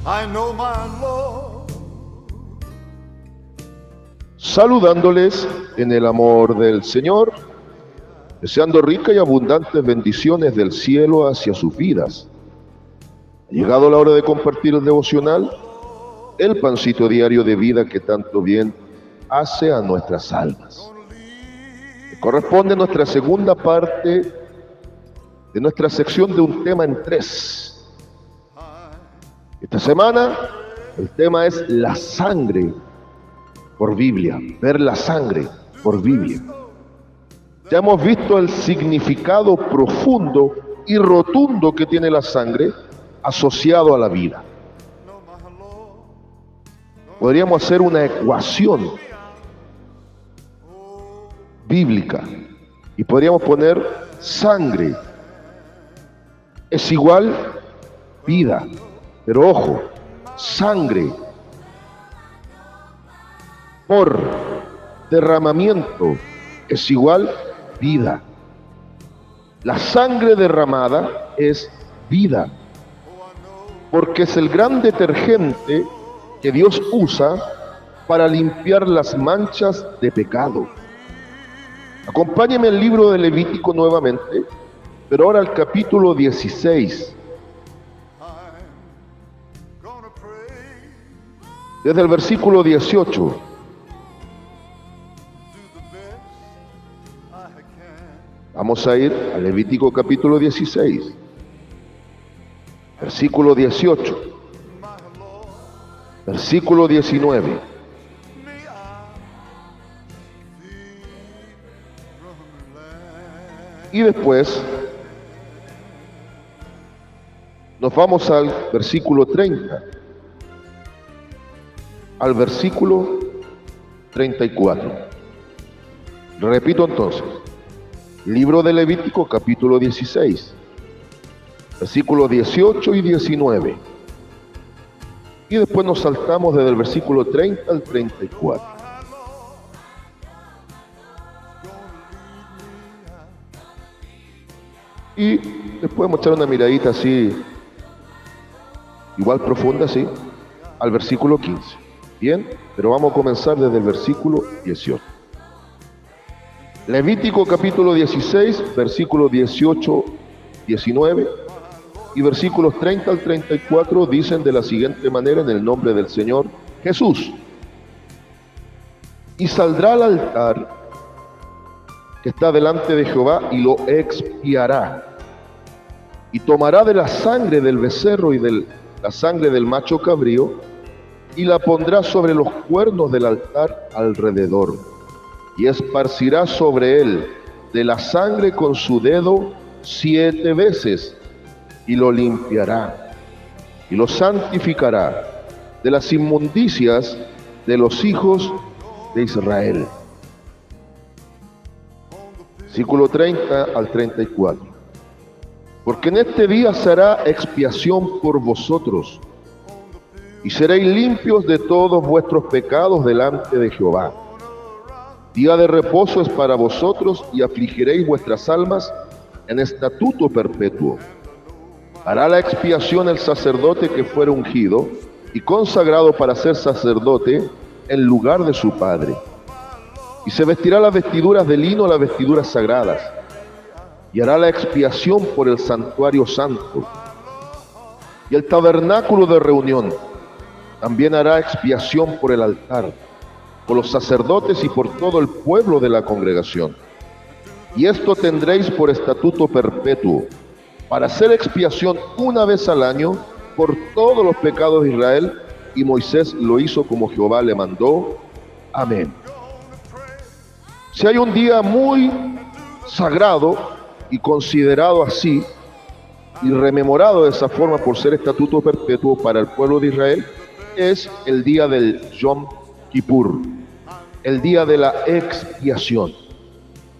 I know my Lord. Saludándoles en el amor del Señor, deseando ricas y abundantes bendiciones del cielo hacia sus vidas. Ha llegado la hora de compartir el devocional, el pancito diario de vida que tanto bien hace a nuestras almas. Corresponde nuestra segunda parte de nuestra sección de un tema en tres. Esta semana el tema es la sangre por Biblia, ver la sangre por Biblia. Ya hemos visto el significado profundo y rotundo que tiene la sangre asociado a la vida. Podríamos hacer una ecuación bíblica y podríamos poner sangre es igual vida. Pero ojo, sangre por derramamiento es igual vida. La sangre derramada es vida, porque es el gran detergente que Dios usa para limpiar las manchas de pecado. Acompáñenme al libro de Levítico nuevamente, pero ahora al capítulo 16. Desde el versículo 18. Vamos a ir a Levítico capítulo 16, versículo 18, versículo 19. Y después nos vamos al versículo 30, al versículo 34. Repito entonces. Libro de Levítico, capítulo 16, versículos 18 y 19. Y después nos saltamos desde el versículo 30 al 34. Y después vamos a echar una miradita así, igual profunda, así, al versículo 15. Bien, pero vamos a comenzar desde el versículo 18. Levítico capítulo 16, versículos 18, 19 y versículos 30 al 34 dicen de la siguiente manera en el nombre del Señor Jesús. Y saldrá al altar que está delante de Jehová y lo expiará. Y tomará de la sangre del becerro y de la sangre del macho cabrío y la pondrá sobre los cuernos del altar alrededor. Y esparcirá sobre él de la sangre con su dedo 7 veces, y lo limpiará, y lo santificará de las inmundicias de los hijos de Israel. Versículo 30 al 34. Porque en este día se hará expiación por vosotros, y seréis limpios de todos vuestros pecados delante de Jehová. Día de reposo es para vosotros, y afligiréis vuestras almas en estatuto perpetuo. Hará la expiación el sacerdote que fuere ungido y consagrado para ser sacerdote en lugar de su padre. Y se vestirá las vestiduras de lino, las vestiduras sagradas, y hará la expiación por el santuario santo y el tabernáculo de reunión. También hará expiación por el altar, por los sacerdotes y por todo el pueblo de la congregación. Y esto tendréis por estatuto perpetuo, para hacer expiación una vez al año por todos los pecados de Israel. Y Moisés lo hizo como Jehová le mandó. Amén. Si hay un día muy sagrado y considerado así, y rememorado de esa forma por ser estatuto perpetuo para el pueblo de Israel, es el día del Yom Kippur, el día de la expiación.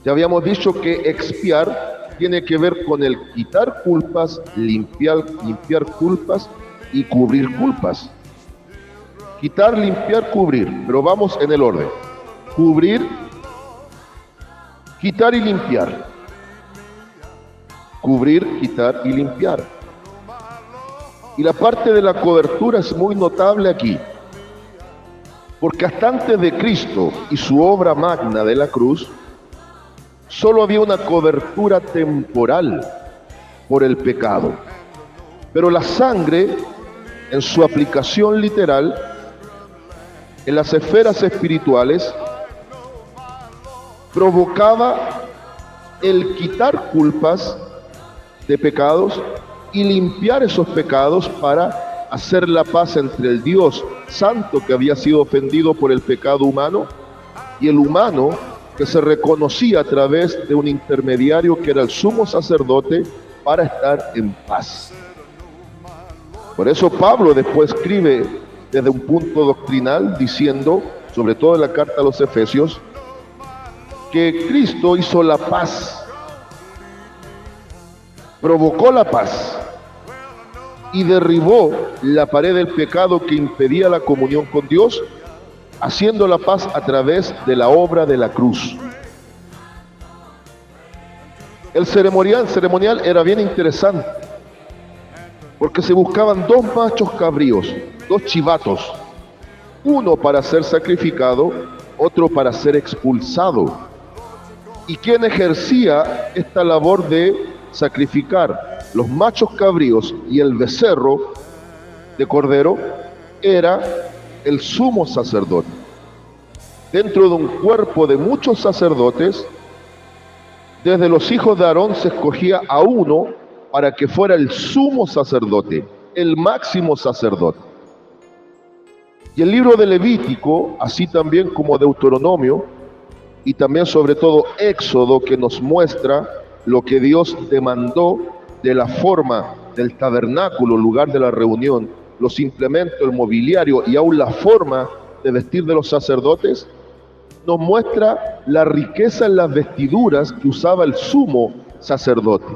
Ya habíamos dicho que expiar tiene que ver con el quitar culpas, limpiar culpas y cubrir culpas. Quitar, limpiar, cubrir, pero vamos en el orden. Cubrir, quitar y limpiar. Cubrir, quitar y limpiar. Y la parte de la cobertura es muy notable aquí, porque hasta antes de Cristo y su obra magna de la cruz, solo había una cobertura temporal por el pecado. Pero la sangre, en su aplicación literal, en las esferas espirituales, provocaba el quitar culpas de pecados y limpiar esos pecados para hacer la paz entre el Dios santo que había sido ofendido por el pecado humano y el humano que se reconocía a través de un intermediario que era el sumo sacerdote para estar en paz. Por eso Pablo después escribe desde un punto doctrinal diciendo, sobre todo en la carta a los Efesios, que Cristo hizo la paz, provocó la paz y derribó la pared del pecado que impedía la comunión con Dios, haciendo la paz a través de la obra de la cruz. El ceremonial era bien interesante, porque se buscaban dos machos cabríos, dos chivatos, uno para ser sacrificado, otro para ser expulsado. ¿Y quién ejercía esta labor de sacrificar los machos cabríos y el becerro de cordero? Era el sumo sacerdote. Dentro de un cuerpo de muchos sacerdotes, desde los hijos de Aarón se escogía a uno para que fuera el sumo sacerdote, el máximo sacerdote. Y el libro de Levítico, así también como Deuteronomio, y también sobre todo Éxodo, que nos muestra lo que Dios demandó de la forma del tabernáculo, lugar de la reunión, los implementos, el mobiliario y aún la forma de vestir de los sacerdotes, nos muestra la riqueza en las vestiduras que usaba el sumo sacerdote.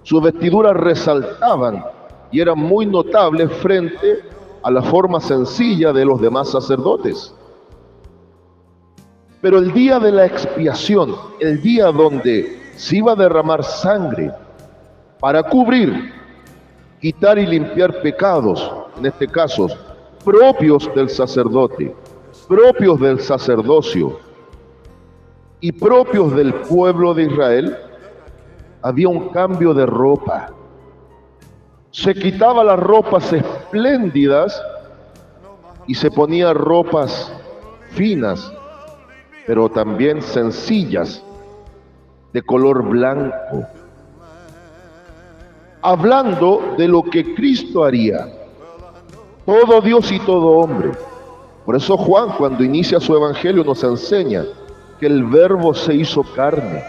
Sus vestiduras resaltaban y eran muy notables frente a la forma sencilla de los demás sacerdotes. Pero el día de la expiación, el día donde se iba a derramar sangre para cubrir, quitar y limpiar pecados, en este caso, propios del sacerdote, propios del sacerdocio y propios del pueblo de Israel, había un cambio de ropa. Se quitaba las ropas espléndidas y se ponía ropas finas, pero también sencillas, de color blanco, hablando de lo que Cristo haría, todo Dios y todo hombre. Por eso Juan, cuando inicia su evangelio, nos enseña que el verbo se hizo carne.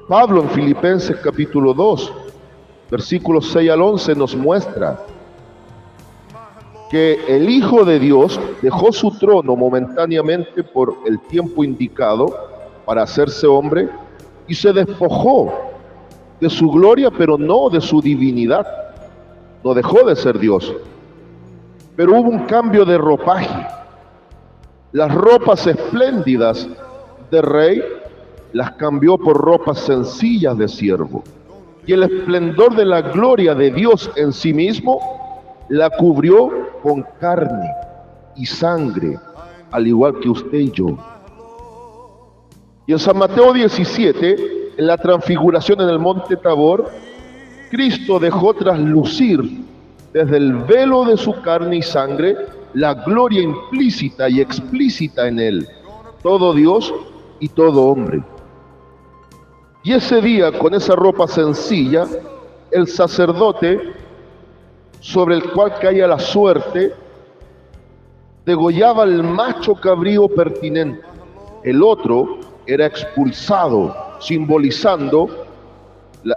Pablo en Filipenses capítulo 2, versículos 6 al 11 nos muestra que el Hijo de Dios dejó su trono momentáneamente por el tiempo indicado para hacerse hombre y se despojó de su gloria, pero no de su divinidad. No dejó de ser Dios, pero hubo un cambio de ropaje. Las ropas espléndidas de rey las cambió por ropas sencillas de siervo, y el esplendor de la gloria de Dios en sí mismo la cubrió con carne y sangre, al igual que usted y yo. Y en San Mateo 17, en la transfiguración en el monte Tabor, Cristo dejó traslucir desde el velo de su carne y sangre la gloria implícita y explícita en él, todo Dios y todo hombre. Y ese día, con esa ropa sencilla, el sacerdote sobre el cual caía la suerte, degollaba el macho cabrío pertinente. El otro era expulsado, simbolizando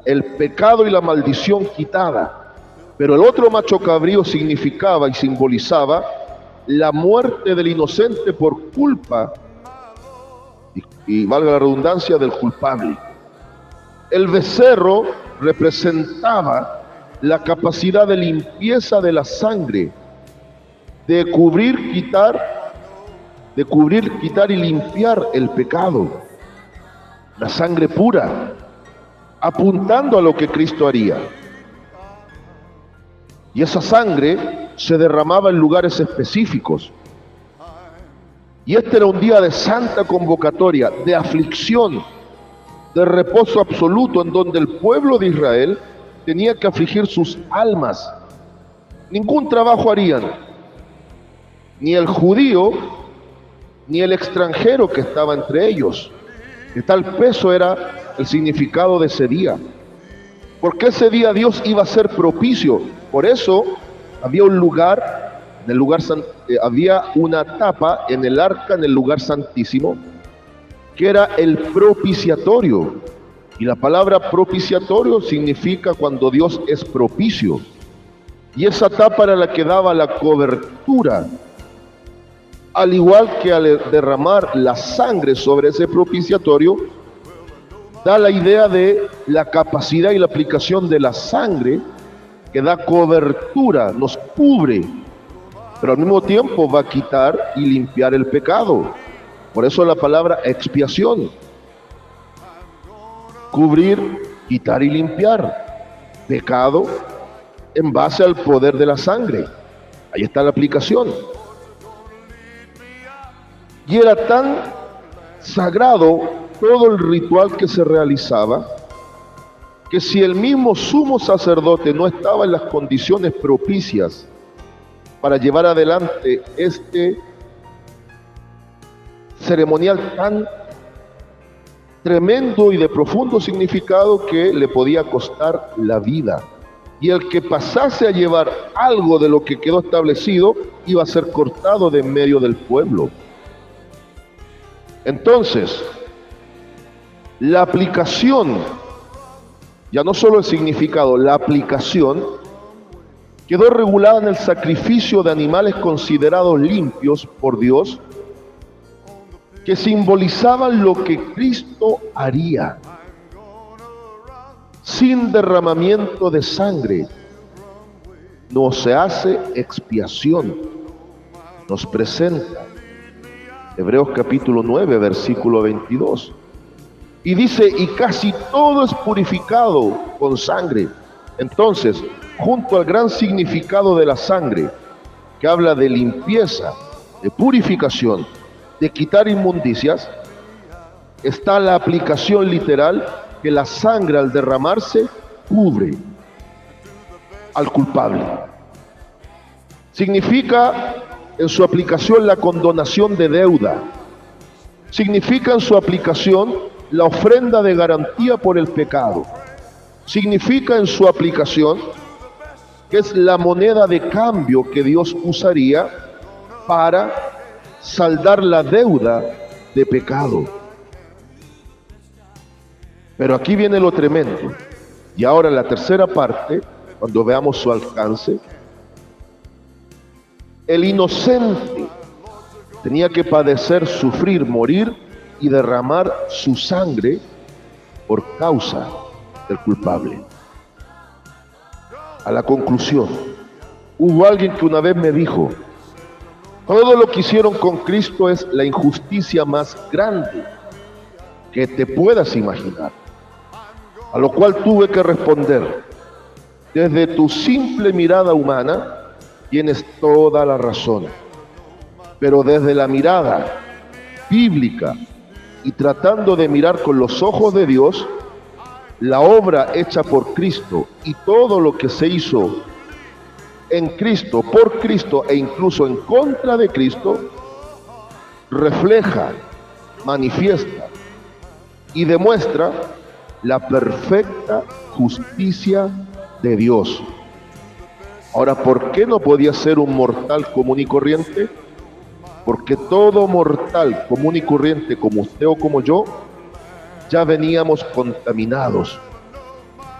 el pecado y la maldición quitada. Pero el otro macho cabrío significaba y simbolizaba la muerte del inocente por culpa, y valga la redundancia, del culpable. El becerro representaba la capacidad de limpieza de la sangre, de cubrir, quitar y limpiar el pecado, la sangre pura, apuntando a lo que Cristo haría. Y esa sangre se derramaba en lugares específicos. Y este era un día de santa convocatoria, de aflicción, de reposo absoluto, en donde el pueblo de Israel tenía que afligir sus almas. Ningún trabajo harían, ni el judío, ni el extranjero que estaba entre ellos. De tal peso era el significado de ese día. Porque ese día Dios iba a ser propicio. Por eso había un lugar, había una tapa en el arca, en el lugar santísimo, que era el propiciatorio. Y la palabra propiciatorio significa cuando Dios es propicio. Y esa tapa era la que daba la cobertura. Al igual que al derramar la sangre sobre ese propiciatorio, da la idea de la capacidad y la aplicación de la sangre que da cobertura, nos cubre, pero al mismo tiempo va a quitar y limpiar el pecado. Por eso la palabra expiación. Cubrir, quitar y limpiar pecado en base al poder de la sangre. Ahí está la aplicación. Y era tan sagrado todo el ritual que se realizaba, que si el mismo sumo sacerdote no estaba en las condiciones propicias para llevar adelante este ceremonial tan tremendo y de profundo significado, que le podía costar la vida. Y el que pasase a llevar algo de lo que quedó establecido iba a ser cortado de en medio del pueblo. Entonces, la aplicación, ya no solo el significado, la aplicación quedó regulada en el sacrificio de animales considerados limpios por Dios, que simbolizaban lo que Cristo haría, sin derramamiento de sangre. No se hace expiación, nos presenta Hebreos capítulo 9, versículo 22. Y dice, y casi todo es purificado con sangre. Entonces, junto al gran significado de la sangre, que habla de limpieza, de purificación, de quitar inmundicias, está la aplicación literal, que la sangre al derramarse cubre al culpable. Significa en su aplicación la condonación de deuda. Significa en su aplicación la ofrenda de garantía por el pecado. Significa en su aplicación que es la moneda de cambio que Dios usaría para saldar la deuda de pecado. Pero aquí viene lo tremendo. Y ahora la tercera parte, cuando veamos su alcance, el inocente tenía que padecer, sufrir, morir y derramar su sangre por causa del culpable. A la conclusión, hubo alguien que una vez me dijo, todo lo que hicieron con Cristo es la injusticia más grande que te puedas imaginar. A lo cual tuve que responder, desde tu simple mirada humana, tienes toda la razón, pero desde la mirada bíblica y tratando de mirar con los ojos de Dios, la obra hecha por Cristo y todo lo que se hizo en Cristo, por Cristo e incluso en contra de Cristo, refleja, manifiesta y demuestra la perfecta justicia de Dios. Ahora, ¿por qué no podía ser un mortal común y corriente? Porque todo mortal común y corriente, como usted o como yo, ya veníamos contaminados,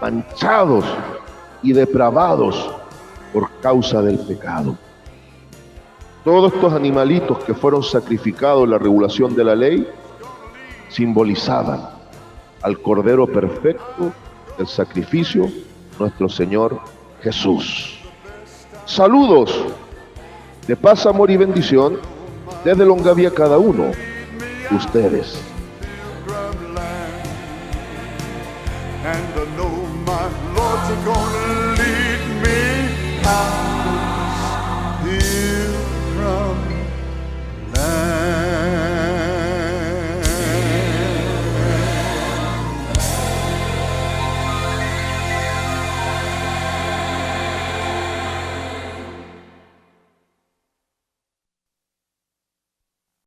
manchados y depravados por causa del pecado. Todos estos animalitos que fueron sacrificados en la regulación de la ley simbolizaban al Cordero perfecto del sacrificio, nuestro Señor Jesús. Saludos de paz, amor y bendición desde Longavía cada uno de ustedes. And I know my Lord's gonna lead me Amén.